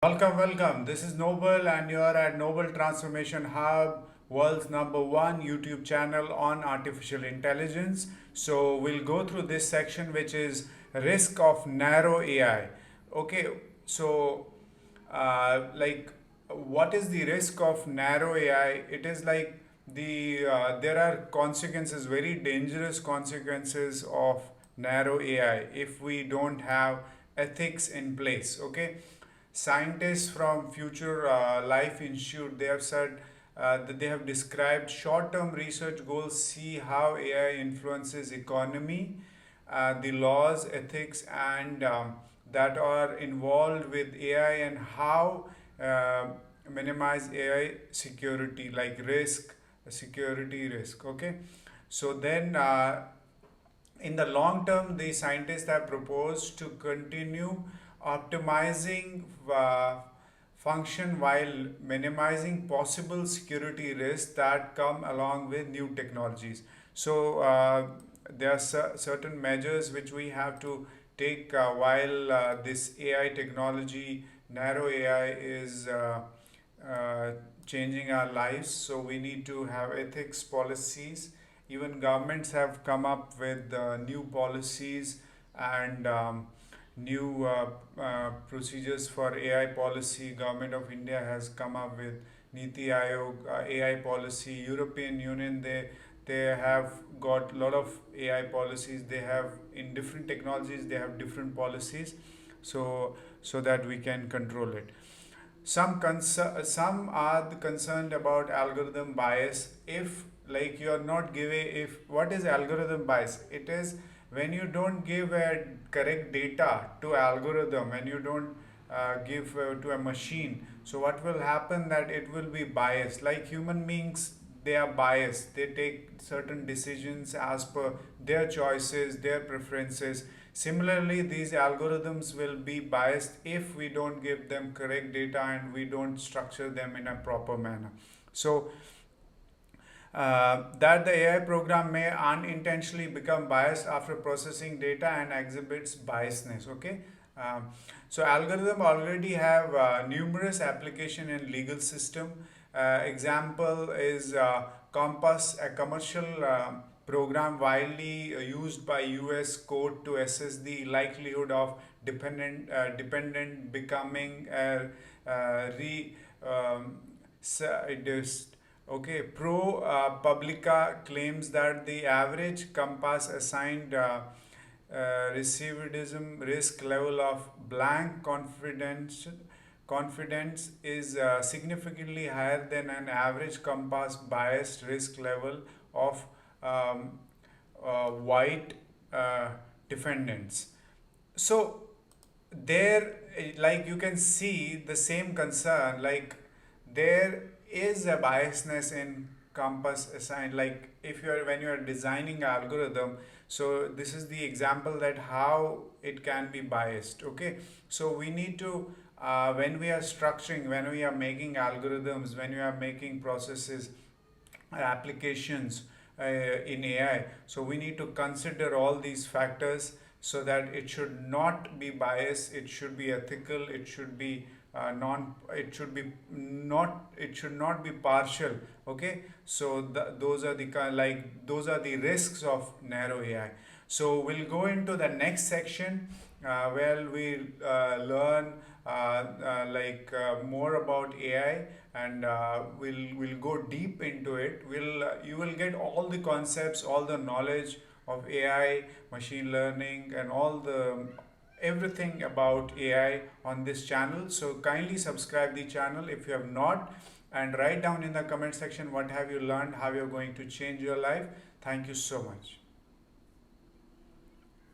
Welcome. This is Noble, and you're at Noble Transformation Hub, world's number one YouTube channel on artificial intelligence. So, we'll go through this section, which is risk of narrow AI. Okay, so, what is the risk of narrow AI? It is like there are consequences, very dangerous consequences of narrow AI if we don't have ethics in place. Okay, scientists from Future Life Institute, they have said that they have described short-term research goals, see how AI influences economy, the laws, ethics, and that are involved with AI, and how uh, minimize AI security, like risk, security risk. Okay, so then in the long term, the scientists have proposed to continue optimizing function while minimizing possible security risks that come along with new technologies. So there are certain measures which we have to take while this AI technology, narrow AI, is uh, changing our lives. So we need to have ethics policies. Even governments have come up with new policies and new procedures for AI policy. Government of India has come up with Niti Aayog AI policy. European Union, they have got a lot of AI policies. They have, in different technologies, they have different policies, so that we can control it. Some are concerned about algorithm bias. If, like, you are not giving, if what is algorithm bias? It is when you don't give a correct data to algorithm, when you don't give to a machine. So what will happen, that it will be biased. Like human beings, they are biased. They take certain decisions as per their choices, their preferences. Similarly, these algorithms will be biased if we don't give them correct data and we don't structure them in a proper manner. So that the AI program may unintentionally become biased after processing data and exhibits biasness. Okay, so algorithm already have numerous application in legal system. Example is Compass, a commercial program widely used by U.S. court to assess the likelihood of dependent becoming a re sadist. Okay, Pro Publica claims that the average Compass assigned recidivism risk level of blank confidence is significantly higher than an average Compass biased risk level of um, white defendants. So there, like, you can see the same concern, like there is a biasness in Compass assigned. Like if you're when you're designing algorithm, so this is the example that how it can be biased. Okay, so we need to when we are structuring, when we are making algorithms, when we are making processes, applications in AI. So we need to consider all these factors so that it should not be biased, it should be ethical, it should be non it should be not it should not be partial. Okay, so those are the those are the risks of narrow AI. So we'll go into the next section where we learn more about AI, and we'll go deep into it. You will get all the concepts, all the knowledge of AI, machine learning, and all the everything about AI on this channel. So kindly subscribe the channel if you have not, and write down in the comment section what have you learned, how you're going to change your life. Thank you so much.